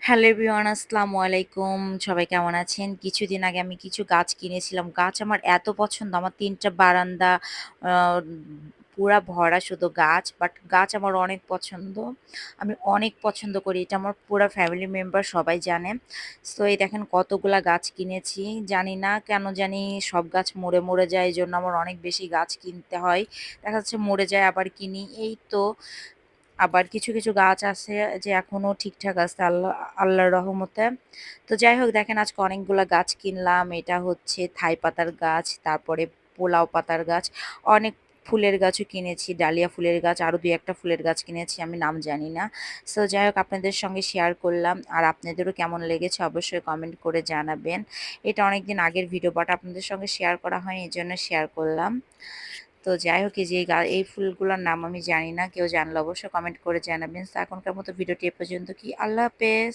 Hello everyone, আসসালামু আলাইকুম। সবাই কেমন আছেন? কিছুদিন আগে আমি কিছু গাছ কিনেছিলাম। গাছ আমার এত পছন্দ, আমার ৩ টা বারান্দা আ পুরা ভরা শুধু গাছ। বাট গাছ আমার অনেক পছন্দ। আমি অনেক পছন্দ করি। এটা আমার পুরা ফ্যামিলি মেম্বার সবাই জানে। সো এই দেখেন কতগুলা গাছ কিনেছি। জানি না কেন জানি সব গাছ মরে যায়। এজন্য আমার অনেক বেশি গাছ কিনতে হয়। দেখা যাচ্ছে মরে যায় আবার কিনি। এই তো আবার কিছু গাছ আছে যে এখনো ঠিকঠাক আছে আল্লাহর রহমতে। তো যাই হোক দেখেন আজকে অনেকগুলা গাছ কিনলাম। এটা হচ্ছে থাই পাতার গাছ, তারপরে পোলাও পাতার গাছ, অনেক ফুলের গাছও কিনেছি, ডালিয়া ফুলের গাছ, আরও ২-১ টা ফুলের গাছ কিনেছি, আমি নাম জানি না। সো যাই হোক আপনাদের সঙ্গে শেয়ার করলাম। আর আপনাদেরও কেমন লেগেছে অবশ্যই কমেন্ট করে জানাবেন। এটা অনেকদিন আগের ভিডিও বাট আপনাদের সঙ্গে শেয়ার করা হয়নি, এজন্য শেয়ার করলাম। তো যাই হোক এই যে এই ফুলগুলোর নাম আমি জানি না। কেউ জানলে অবশ্যই কমেন্ট করে জানাবেন। তো এখনকার মতো ভিডিওটি এ পর্যন্ত কি আল্লাহ হাফেজ।